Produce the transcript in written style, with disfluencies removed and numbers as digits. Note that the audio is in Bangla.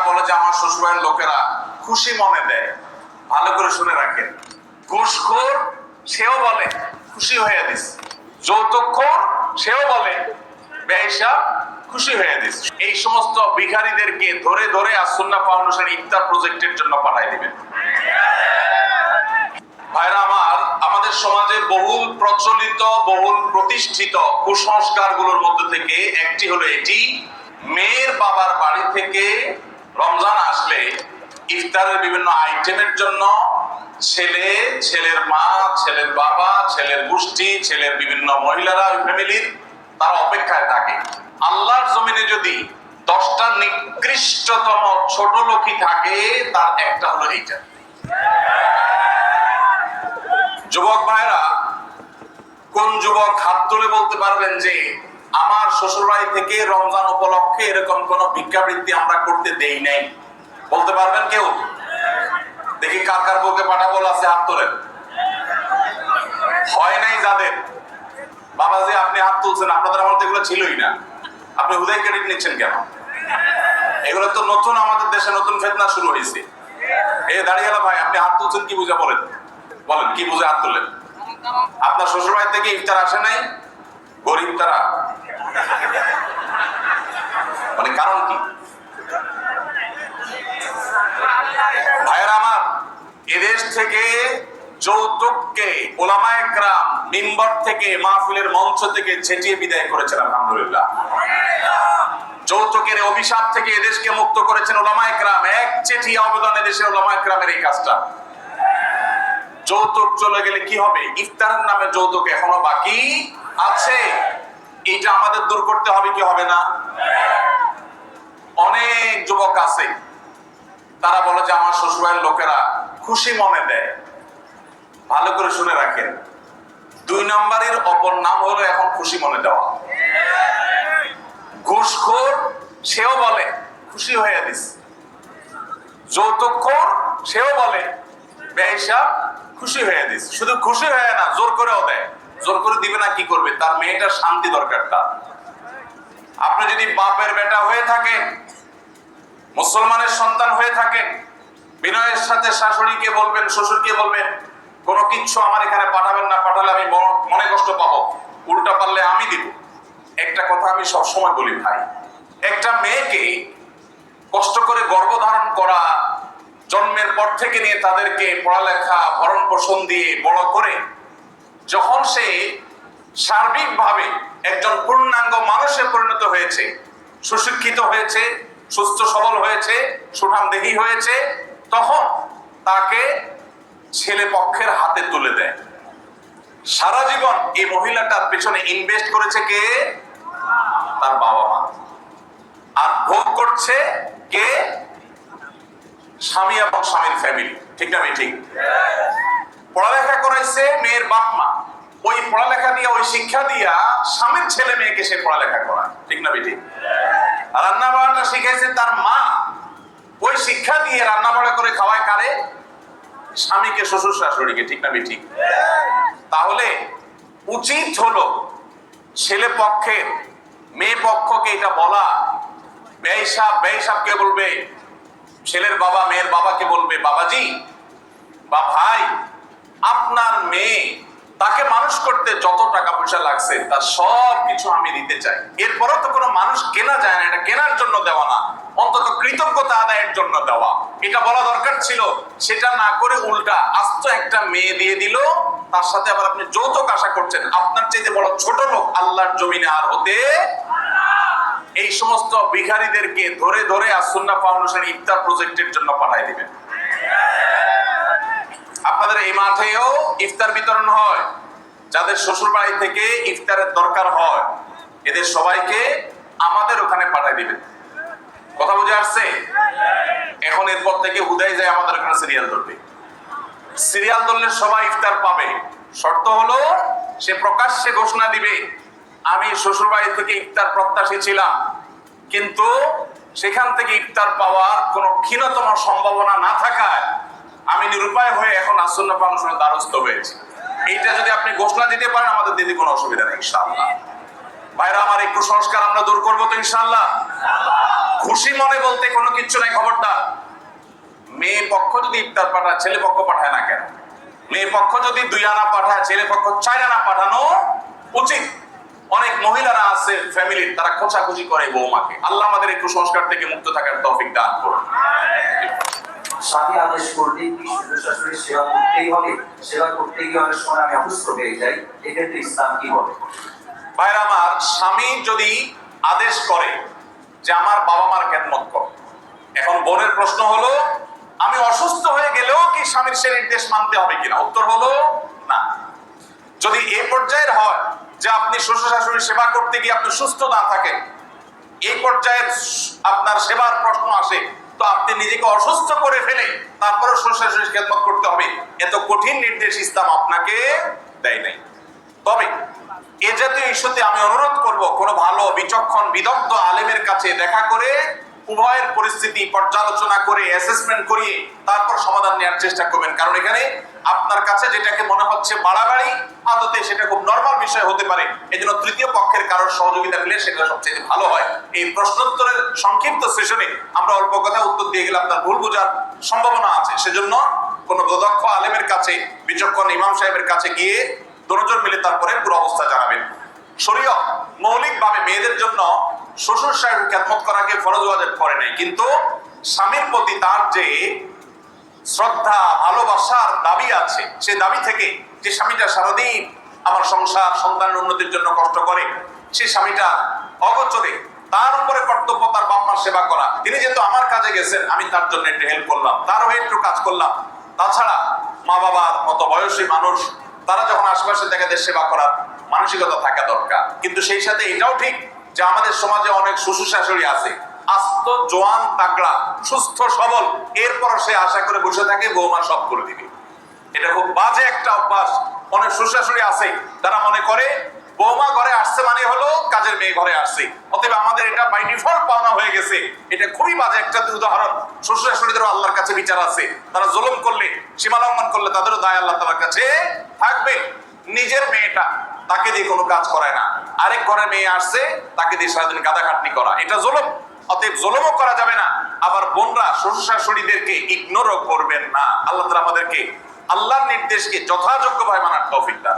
বলে যে আমার শ্বশুরবাড়ির লোকেরা খুশি মনে দেয়। ভালো করে শুনে রাখেন, ঘুষখোর সেও বলে খুশি হয়ে দিস, যৌতুকখোর সেও বলে বেহিসাব খুশি হয়ে দিস। এই সমস্ত ভিখারীদেরকে ধরে ধরে আস-সুন্নাহ ফাউন্ডেশন ইফতার প্রজেক্টের জন্য পাঠাই দিবেন। ভাইরা আমার, আমাদের সমাজে বহুল প্রচলিত বহুল প্রতিষ্ঠিত কুসংস্কারগুলোর মধ্যে থেকে একটি হলো এটি, মেয়ের বাবার বাড়ি থেকে রমজান আসলে ইফতারের বিভিন্ন আইটেমের জন্য ছেলে, ছেলের মা, ছেলের বাবা, ছেলের গোষ্ঠী, ছেলের বিভিন্ন মহিলারা ওই ফ্যামিলির তারা অপেক্ষায় থাকে। আল্লাহর জমিনে যদি 10টা নিকৃষ্টতম ছোট লোকই থাকে, তার একটা হলো এইটা। যুবক ভাইরা, কোন যুবক হাত তুলে বলতে পারবেন যে আমার শ্বশুরবাড়ি থেকে রমজান উপলক্ষে এরকম কোন ভিক্ষাবৃত্তি আমরা করতে দেই নাই? বলতে পারবেন কেউ? দেখি কার কার বউকে পাঠাবো আছে, হাত তোলেন। হয় নাই যাদের, বাবাজি আপনি হাত তুলছেন, আপনাদের মধ্যে এগুলো ছিলই না, আপনি হুদাই ক্রেডিট নিচ্ছেন কেন? এগুলো তো নতুন, আমাদের দেশে নতুন ফেতনা শুরু হয়েছে। এই দাঁড়িয়ে ভাই, আপনি হাত তুলছেন কি বুঝা? বলেন বলেন কি বুঝে হাত তুললেন? আপনার শ্বশুরবাড়ি থেকে ইফতার আসে নাই? গরিব তারা, মানে কারণ কি? ভাইয়েরা আমার, এদেশ থেকে যৌতুককে উলামায়ে কেরাম মিম্বর থেকে, মাহফিলের মঞ্চ থেকে ছেটিয়ে বিদায় করেছেন, আলহামদুলিল্লাহ। যৌতুকের অভিশাপ থেকে এদেশকে মুক্ত করেছেন উলামায়ে কেরাম। এক চিঠি আবেদন এদেশের উলামায়ে কেরামের এই কাজটা। যৌতুক চলে গেলে কি হবে? ইফতারের নামে যৌতুক এখনো বাকি আছে, এটা আমাদের দূর করতে হবে কি হবে না? অনেক যুবক আছে, তারা বলে যে আমার শ্বশুরবাড়ির লোকেরা খুশি মনে দেয়। ভালো করে শুনে রাখেন, 2 নম্বরের অপর নাম হলো এখন খুশি মনে দেওয়া। ঘুষখোর সেও বলে খুশি হয়ে দিস, যৌতুকখোর সেও বলে বেহিসাব খুশি হয়ে দিস। শুধু খুশি হয়ে না, জোর করেও দেয়। জোর করে দিবে না, কি করবে? তার মেয়েটার শান্তি দরকার। তার, আপনি যদি বাপের বেটা হয়ে থাকেন, মুসলমানের সন্তান হয়ে থাকেন, বিনয়ের সাথে শাশুড়িকে বলবেন, শ্বশুরকে বলবেন কোনো কিচ্ছু আমার এখানে পাঠাবেন না, পাঠালে আমি মনে কষ্ট পাবো, উল্টা পারলে আমি দিব। একটা কথা আমি সবসময় বলি ভাই, একটা মেয়েকে কষ্ট করে গর্ভধারণ করা, জন্মের পর থেকে নিয়ে তাদেরকে পড়ালেখা ভরণ পোষণ দিয়ে বড় করে যখন সে সার্বিকভাবে একজন পূর্ণাঙ্গ মানুষে পরিণত হয়েছে, সুশিক্ষিত হয়েছে, সুস্থ সবল হয়েছে, সুঠামদেহী হয়েছে, তখন তাকে ছেলে পক্ষের হাতে তুলে দেয়। সারা জীবন এই মহিলাটার পেছনে ইনভেস্ট করেছে কে? তার বাবা মা। আর ভোগ করছে কে? স্বামী এবং স্বামীর ফ্যামিলি। ঠিক না ভাই? ঠিক। পড়ালেখা করাইছে মেয়ের বাপ মা, ওই পড়ালেখা দিয়ে, ওই শিক্ষা দিয়া স্বামীর ছেলে মেয়েকে সে পড়ালেখা করা। ঠিক না ভাই? ঠিক। রান্না বান্না শিখাইছে তার মা, ওই শিক্ষা দিয়ে রান্না বান্না করে খাওয়ায় কারে? স্বামীকে, শ্বশুর শাশুড়িকে। ঠিক না ভাই? ঠিক। তাহলে উচিত হলো ছেলে পক্ষের মেয়ে পক্ষকে এটা বলা, বেহিসাবকে বলবে, ছেলের বাবা মেয়ের বাবাকে বলবে, বাবাজি বা ভাই, আপনার মেয়ে, তাকে মানুষ করতে যত টাকা পয়সা লাগছে তার সব কিছু আমি দিতে চাই। এরপরও তো কোনো মানুষ কেনা যায় না, এটা কেনার জন্য দেওয়া না, অন্তত কৃতজ্ঞতা আদায়ের জন্য দেওয়া। এটা বলা দরকার ছিল। সেটা না করে উল্টা আস্ত একটা মেয়ে দিয়ে দিল, তার সাথে আবার আপনি যৌতুক আশা করছেন। আপনার চাইতে বড় ছোট লোক আল্লাহর জমিনে আর হতে। এই সমস্ত ভিখারীদেরকে ধরে ধরে আস-সুন্নাহ ফাউন্ডেশন ইফতার প্রজেক্টের জন্য পাঠাই দিবেন। আপনাদের এই মাঠেও ইফতার বিতরণ হয়। যাদের শ্বশুর বাড়ি থেকে ইফতারের দরকার হয়, এদের সবাইকে আমাদের ওখানে পাঠাই দিবেন। কথা বুঝে আসছে? এখন এরপর থেকে হুদাই যায় আমাদের ওখানে সিরিয়াল ধরবে। সিরিয়াল ধরলে সবাই ইফতার পাবে। শর্ত হলো সে প্রকাশ্যে ঘোষণা দিবে, আমি শ্বশুর বাড়ি থেকে ইফতার প্রত্যাশী ছিলাম, কিন্তু সেখান থেকে ইফতার পাওয়ার কোনো ক্ষীণতম সম্ভাবনা না থাকায় আমি নিরুপায় হয়ে এখন আস-সুন্নাহ ফাউন্ডেশনের দ্বারস্থ হয়েছি। এইটা যদি আপনি ঘোষণা দিতে পারেন, আমাদের দিতে কোনো অসুবিধা নেই ইনশাআল্লাহ। ভাইরা আমার, এই কুসংস্কার আমরা দূর করবো তো ইনশাআল্লাহ। খুশি মনে বলতে কোনো কিচ্ছু নাই, খবরদার। মেয়ে পক্ষ যদি ইফতার পাঠায়, ছেলে পক্ষ পাঠায় না কেন? মেয়ে পক্ষ যদি 2 আনা পাঠায়, ছেলে পক্ষ 4 আনা পাঠানো উচিত। অনেক মহিলারা আছে ফ্যামিলির, তারা খোঁচাখুচি করে বৌমাকে। আল্লাহ আমাদের এই কুসংস্কার থেকে মুক্ত থাকার তৌফিক দান করুন। স্বামী আদেশ করলে কি শ্বশুর শাশুড়ির সেবা করতেই হবে? সেবা করতে গিয়ে অনেক সময় আমি অসুস্থ হয়ে যাই, এক্ষেত্রে ইসলাম কি বলে? ভাইরা আমার, স্বামী যদি আদেশ করে যে আমার বাবা মার খেদমত কর, এখন বোনের প্রশ্ন হলো আমি অসুস্থ হয়ে গেলেও কি স্বামীর সে নির্দেশ মানতে হবে কিনা? উত্তর হলো না। যদি এই পর্যায়ের হয় যে আপনি শ্বশুর শাশুড়ির সেবা করতে গিয়ে আপনি সুস্থ না থাকেন, এই পর্যায়ের আপনার সেবার প্রশ্ন আসে, তো আপনি নিজেকে অসুস্থ করে ফেলে তারপরে শ্বশুর শাশুড়ির খেদমত করতে হবে, এত কঠিন নির্দেশ ইসলাম আপনাকে দেয় নাই। তবে এ জাতীয় ইস্যুতে আমি অনুরোধ করব, কোনো ভালো বিচক্ষণ বিদগ্ধ আলেমের কাছে দেখা করে উভয়ের পরিস্থিতি পর্যালোচনা করে অ্যাসেসমেন্ট করিয়ে তারপর সমাধান নেওয়ার চেষ্টা করবেন। কারণ এখানে আপনার কাছে যেটাকে মনে হচ্ছে বাড়াবাড়ি, আদতে সেটা খুব নরমাল বিষয় হতে পারে। এজন্য তৃতীয় পক্ষের কারোর সহযোগিতা নিলে সেটা সবচেয়ে ভালো হয়। এই প্রশ্নোত্তরের সংক্ষিপ্ত সেশনে আমরা অল্প কথা উত্তর দিয়ে গেলে আপনার ভুল বোঝার সম্ভাবনা আছে। সেজন্য কোনো দক্ষ আলেমের কাছে, বিচক্ষণ ইমাম সাহেবের কাছে গিয়ে দুজন মিলে তারপরে পুরো অবস্থা জানাবেন। শরীয়ত মৌলিকভাবে মেয়েদের জন্য শ্বশুর শাশুড়ির খেদমত করাকে ফরজ ওয়াজিব করে নাই, কিন্তু স্বামীর প্রতি তার যে শ্রদ্ধা ভালোবাসার দাবি আছে, সে দাবি থেকে যে স্বামীটা সারাদিন আমার সংসার সন্তানের উন্নতির জন্য কষ্ট করে, সেই স্বামীটা অগোচরে তার উপরে কর্তব্য তার বাপ মার সেবা করা। তিনি যেহেতু আমার কাজে গেছেন, আমি তার জন্য একটু হেল্প করলাম, তার হয়ে একটু কাজ করলাম। তাছাড়া মা বাবার মতো বয়সী মানুষ, তারা যখন আশেপাশে তাদের সেবা করার মানসিকতা থাকা দরকার। কিন্তু সেই সাথে এটাও ঠিক যে আমাদের সমাজে অনেক শ্বশুর শাশুড়ি আছে আস্ত জোয়ান তাগড়া সুস্থ সবল, এরপর সে আশা করে বসে থাকে বৌমা সব করে দিবে। এটা খুব বাজে একটা অভ্যাস। অনেক শ্বশুর শাশুড়ি আছে তারা মনে করে বৌমা ঘরে আসছে মানে হলো কাজের মেয়ে ঘরে আসছে, অতএব আমাদের এটা বাই ডিফল্ট পাওনা হয়ে গেছে। এটা খুবই বাজে একটা উদাহরণ। শ্বশুর শাশুড়িদেরও আল্লাহর কাছে বিচার আছে, তারা জুলুম করলে, সীমা লঙ্ঘন করলে তাদেরও দায় আল্লাহ তাআলার কাছে থাকবে। নিজের মেয়েটা, তাকে দিয়ে কোনো কাজ করায় না, আরেক ঘরের মেয়ে আসছে তাকে দিয়ে সারাদিন গাদা খাটনি করা, এটা জুলুম। অতএব জুলুমও করা যাবে না। আবার বোনরা শ্বশুর শাশুড়িদেরকে ইগনোরও করবেন না। আল্লাহ তাআলা আমাদেরকে আল্লাহর নির্দেশকে যথাযোগ্যভাবে মানার তৌফিক দান।